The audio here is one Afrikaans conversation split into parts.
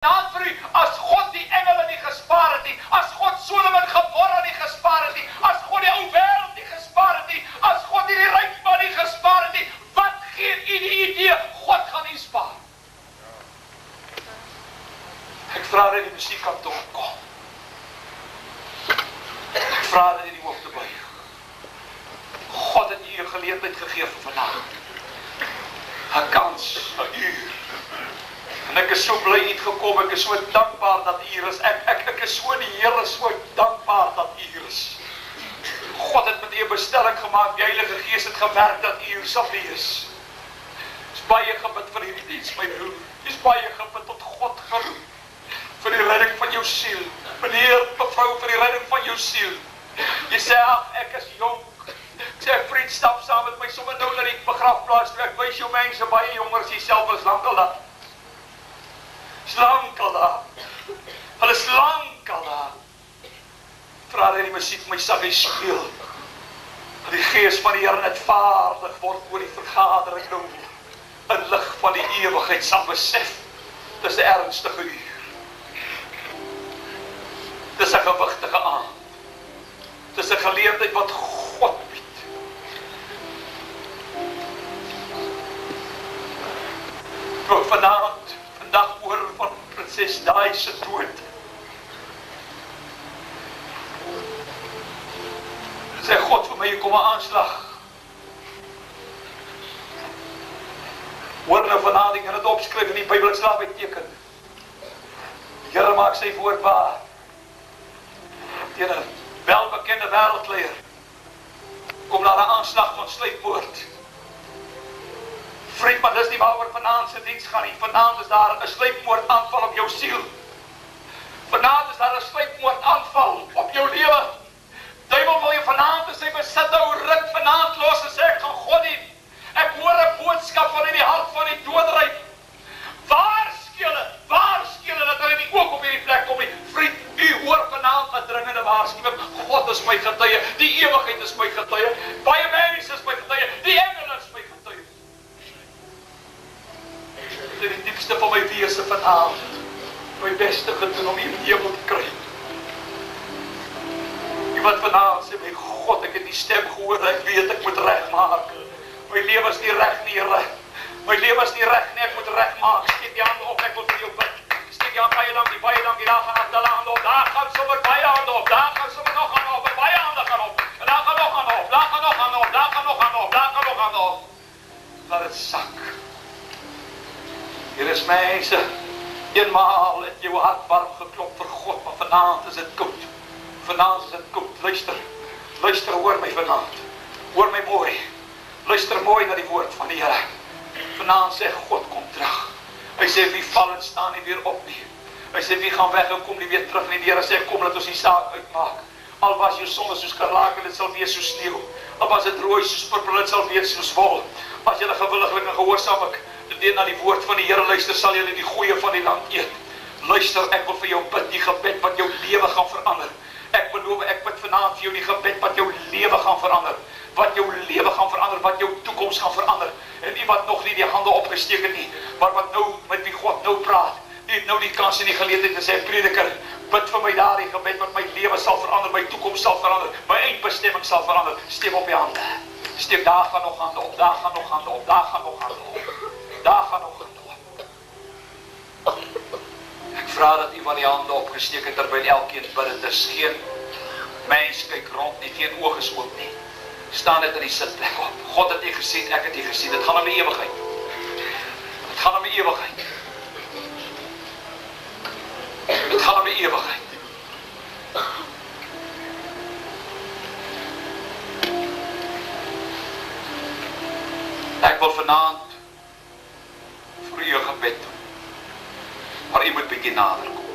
naam vir u, as God die engele nie gespaar het nie, as God Solomon Gomorra nie gespaar het nie, as God die ou wêreld nie gespaar het nie, as God die ryk man nie gespaar het nie, wat gee u die idee, God gaan nie spaar? Ek vra dat die musiek kan opkom. Ek vra dat die hoofde buig. God het u 'n geleentheid gegee vir vandag. 'n kans, 'n uur. En ek is so bly u het gekom, ek is so dankbaar dat u hier is. Ek is so die Here so dankbaar dat u hier is. God het met u 'n bestelling gemaak, die Heilige Gees het gewerk dat u hier sal wees. Dis baie gebid vir hierdie diens, my broer. Dis baie gebid tot God geroep vir die redding van jou siel. Meneer, mevrou, vir die redding van jou siel. Jy sê, ag, ek is jonk. Ek sê, vriend, stap saam met my sommer nou na die begrafplaas toe. Ek wys jou mense baie jonger as jy self is lank al daar. Slank al daar. Hulle is lank al daar. Vra dat die musiek my saggies speel. Dat die gees van die Here net vaardig word oor die vergadering nou. In lig van die ewigheid sal besef. Dis 'n ernstige uur. Dis 'n gewigtige aand. Dis 'n geleentheid wat God bied. Ook vandag oor van prinses Deel se dood. Sê God vir my, hier kom 'n aanslag. Hoor nou vanaand, ek kan dit opskryf in die Bybel, ek sal by teken. Die Here maak sy woord waar. Teen 'n welbekende wêreldleier kom daar 'n aanslag van sluipmoord. Vriend, maar dis nie waaroor vanaand se diens gaan nie. Vanaand is daar 'n sluipmoord aanval op jou siel. Vanaand is daar 'n sluipmoord aanval op jou lewe. Duiwel wil jy vanaand in sy besit hou, ruk vanaand los en sê ek gaan God dien. Ek hoor 'n boodskap van in die hart van die doderyk. Waarsku hulle dat hulle nie ook op hierdie plek kom nie. Vriend, u hoor vanaand 'n dringende waarskuwing. God is my getuie, die ewigheid is my getuie, baie mense is my getuie, die engele is my getuie. Dit is die diepste van my wese vanaand, my beste gedoen om u in die hemel te kry. Die wat vanaand sê, my God, ek het die stem gehoor, ek weet ek moet regmaak. My lewe is nie reg nie, Here. My lewe is nie reg nie, ek moet regmaak. Steek die hande op, ek wil vir jou bid. Steek die hande baie dankie, daar gaan afdalle hande op, daar gaan sommer baie hande op, daar gaan sommer nog hande op, baie hande gaan op, en daar gaan nog hande op, daar gaan nog hande op, daar gaan nog hande op, daar gaan nog hande op. Laat het sak. Hier is mense, eenmaal het jou hart warm geklop vir God, maar vanaand is dit koud. Vanaand is dit koud. Luister, hoor my vanaand. Hoor my mooi. Luister mooi na die woord van die Here. Vanaand sê God, kom terug. Hy sê, wie val en staan nie weer op nie. Hy sê, wie gaan weg en kom nie weer terug nie. Die Here sê, kom, laat ons die saak uitmaak. Al was jou sonde soos karlaken, dit sal wees soos sneeu. Al was het rooi soos purper, dit sal wees soos wol. As julle gewilliglik en gehoorsaam ek na die woord van die Here luister, sal julle die goeie van die land eet. Luister, ek wil vir jou bid, die gebed wat jou lewe gaan verander. Ek beloof, ek bid vanaand vir jou die gebed wat jou lewe gaan verander. Wat jou lewe gaan verander, wat jou toekoms gaan verander. En die wat nog nie die hande opgesteek het nie, maar wat nou met wie God nou praat, die het nou die kans en die geleentheid te sê, prediker, bid vir my daar die gebed wat my lewe sal verander, my toekoms sal verander, my eindbestemming sal verander. Steek op die hande. Steek, daar gaan nog hande op, daar gaan nog hande op, daar gaan nog hande op. Daar gaan nog hande op. Ek vra dat u van die hande opgesteek het terwyl elkeen bid. Dit is geen mens kyk rond nie, geen oog is oop nie. Staan dit in die sitplek op. God het u gesien, ek het u gesien. Dit gaan om die ewigheid. Dit gaan om die ewigheid. Dit gaan om die ewigheid. Ek wil vanaand vir u 'n gebed doen. Maar u moet bietjie nader kom.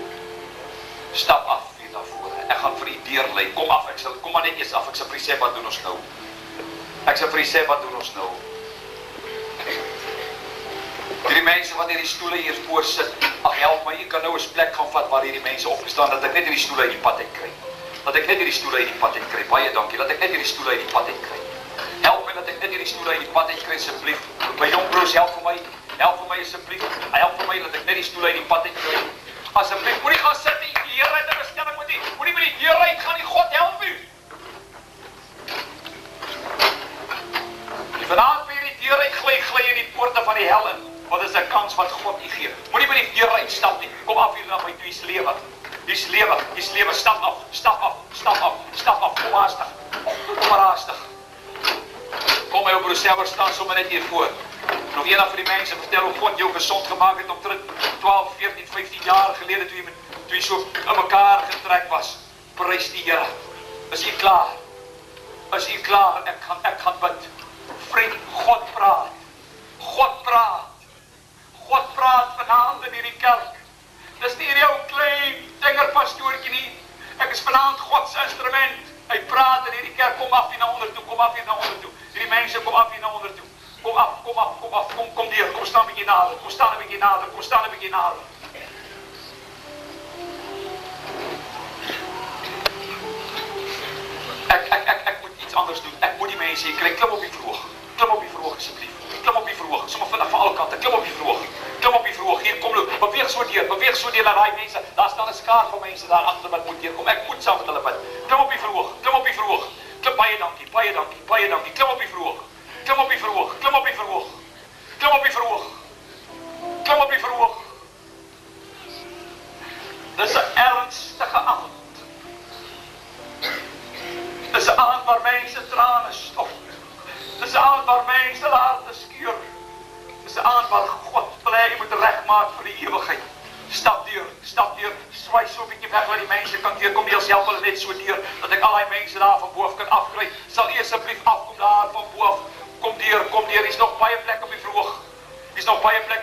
Stap af hier na vore. Ek gaan vir u deurlei. Kom af, kom maar net eers af. Ek sal vir u sê wat doen ons nou. Ek sal vir u sê wat doen ons nou. Hierdie mense wat hierdie stoele hier voor sit, ag help my, ek kan nou 'n plek gaan vat waar hierdie mense opgestaan, dat ek net hierdie stoele uit die pad uit kry. Dat ek net hierdie stoele uit die pad uit kry. Baie dankie. Dat ek net hierdie stoele uit die pad uit kry. Help my dat ek net hierdie stoele uit die pad uit kry asseblief. My jong broers, help vir my. Help vir my asseblief. Help vir my dat ek net die stoele uit die pad uit kry. Hier's lewe, stap af, kom haastig, kom maar haastig. Kom my op Boodskap staan sommer net hier voor. Nog eendag vir die mense vertel hoe God jou gesond gemaak het omtrent 12, 14, 15 jaar gelede toe jy so in mekaar getrek was. Prys die Here. Is u klaar? Is u klaar? Ek gaan bid. Vriend, God praat. God praat vanaand in hierdie kerk. Dis nie jou klein dingerpastoortjie nie. Ek is vanaand God se instrument. Hy praat in hierdie kerk, kom af hier na onder toe, kom af hier na onder toe. Hierdie mense kom af hier na onder toe. Kom af, kom deur, kom staan 'n bietjie nader, kom staan 'n bietjie nader. Ek moet iets anders doen. Ek moet die mense hier kry. Klim op die verhoog asseblief. Klim op die verhoog. Sommer van alle kante. Klim op die verhoog. Hier kom loop. Beweeg so deur na daai mense. Daar staan 'n skaar van mense daar agter wat moet deurkom. Ek moet saam met hulle bid. Klim op die verhoog. Klim baie dankie. Klim op die verhoog. Dis 'n ernstige aand. Dis 'n aand waar mense trane stort. Dis 'n aand waar mense hulle harte skeur. Dis 'n aand waar God bly moet regmaak vir die ewigheid. Stap deur, swaai so 'n bietjie weg dat die mense kan deurkom. Jy self hulle net so deur dat ek al die mense daar van bo af kan afkry. Sal u asseblief afkom daar van bo af. Kom deur. Hier's nog baie plek op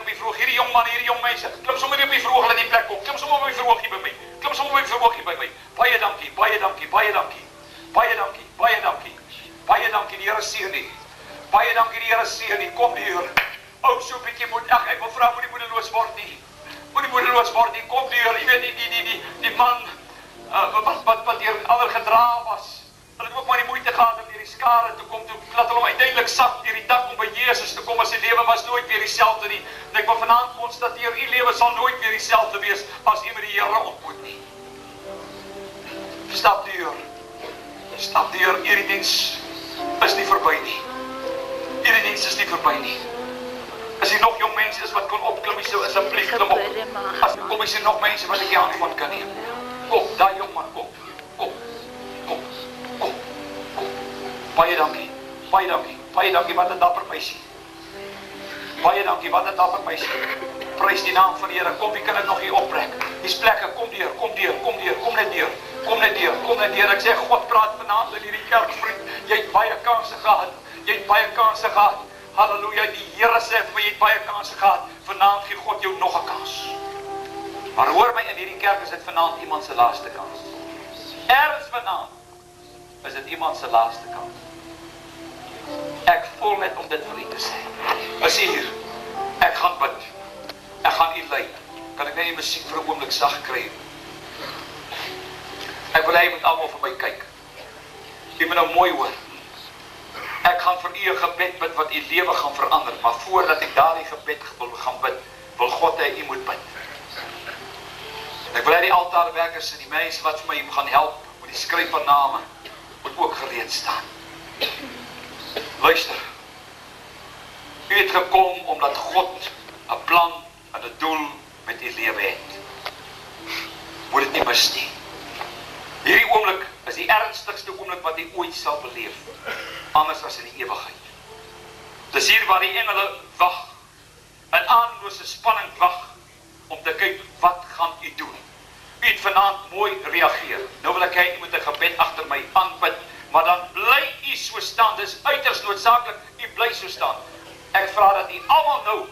die verhoog. Hierdie jong man, hierdie jong mense. Klim sommer op die verhoog dat die plek kom. Klim sommer op die verhoog hier by my. Baie dankie. Die Here seën u. Baie dankie, die Here seën u. Kom deur. Ou so 'n bietjie moet ek wil vra moet die moedeloos word nie. Kom deur. Jy weet die man wat deur ander gedra was. Hulle het ook maar die moeite gehad om hierdie skare te kom toe. Laat hulle hom uiteindelik sak deur die dak om by Jesus te kom. As sy lewe was nooit weer dieselfde nie. En ek wil vanaand konstateer, u lewe sal nooit weer dieselfde wees as u met die Here ontmoet nie. Stap deur. Hierdie diens is nie verby nie. As hier nog jong mense is wat kon opklim, so asseblief klim op. As kom is hier nog mense wat ek die hand van kan neem. Kom, daai jong man, kom. Baie dankie, wat 'n dapper meisie. Prys die naam van die Here. Kom, wie kan dit nog hier optrek? Hier's plekke, kom net deur. Ek sê God praat vanaand in hierdie kerk, vriend. Jy het baie kansse gehad. Halleluja, die Here sê vir my, jy het baie kansse gehad. Vanaand gee God jou nog 'n kans. Maar hoor my, in hierdie kerk is dit vanaand iemand se laaste kans. Ergens vanaand is dit iemand se laaste kans. Ek voel net om dit vir u te sê. Is hier. Ek gaan bid. Ek gaan u lei. Kan ek net die musiek vir 'n oomblik sag kry? Ek wil hê jy moet almal vir my kyk. Jy moet nou mooi hoor. Ek gaan vir u 'n gebed bid wat u lewe gaan verander, maar voordat ek daardie gebed gaan bid, wil God hê u moet bid. Ek wil hê die altaarwerkers en die mense wat vir my gaan help met die skryf van name moet ook gereed staan. Luister. U het gekom omdat God 'n plan en 'n doel met u lewe het. Moet dit nie mis nie. Hierdie oomblik is die ernstigste oomblik wat u ooit sal beleef, anders as in die ewigheid. Dis hier waar die engele wag, in aandlose spanning wag, om te kyk wat gaan u doen. U het vanaand mooi reageer. Nou wil ek hê u moet 'n gebed agter my aanbid, maar dan bly u so staan. Dis uiters noodsaaklik, u bly so staan. Ek vra dat u almal nou,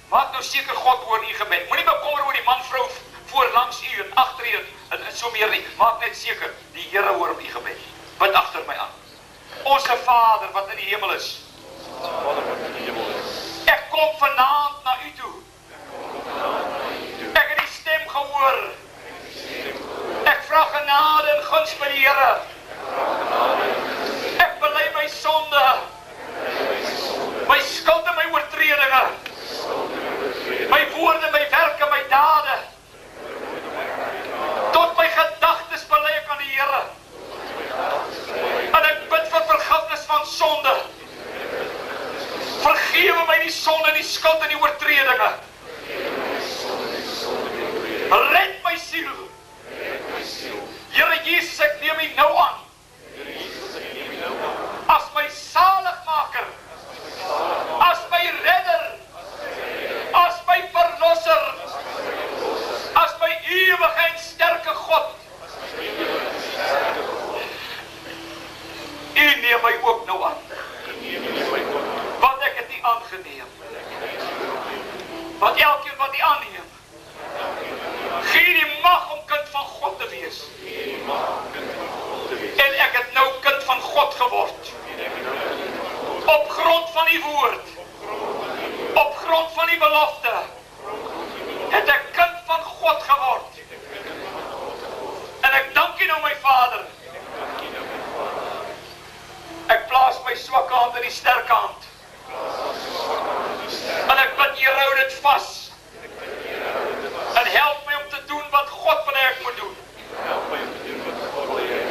maak nou seker God hoor u gebed. Moenie bekommer oor die man, vrou voor, langs u en agter u en so meer nie. Maak net seker, die Here hoor op u gebed. Bid agter my aan. Onse Vader wat in die hemel is. Ek kom vanaand na u toe. Ek het die stem gehoor. Ek vra genade en guns by die Here. Ek bely my sonde, my skuld en my oortredinge, my woorde, my werke, my dade. Tot my gedagtes bely ek aan die Here. En ek bid vir vergifnis van sonde. Vergewe my die sonde en die skuld en die oortredinge. Red my siel. God. U neem my ook nou aan. Want ek het nie aangeneem. Want elkeen wat die aanneem, gee die mag om kind van God te wees. En ek het nou kind van God geword. Op grond van die woord. Op grond van die belofte. Het ek kind van God geword. En ek dank U nou my Vader. Ek plaas my swakke hand in die sterke hand. En ek bid U hou dit vas. En help my om te doen wat God wil hê ek moet doen.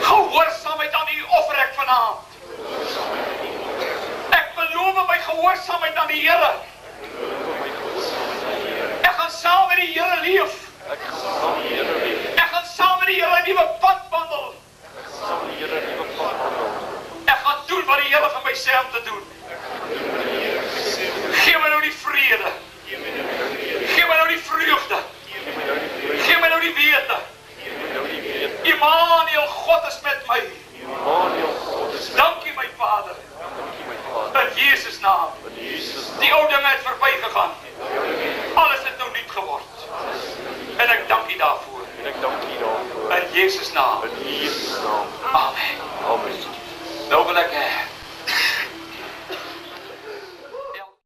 Gehoorsaamheid aan U offer ek vanaand. Ek beloof my gehoorsaamheid aan die Here. Ek gaan saam met die Here leef. Ek gaan saam met die Here 'n nuwe pad wandel. Ek gaan doen wat die Here vir my sê om te doen. Geef my nou die vrede. Geef my nou die vreugde. Geef my nou die wete. Immanuel, God is met my. Dankie my Vader. In Jesus naam. Die ou dinge het verby gegaan. Alles het nou nuut geword. En ek dank U daarvoor. In Jesus naam. Amen.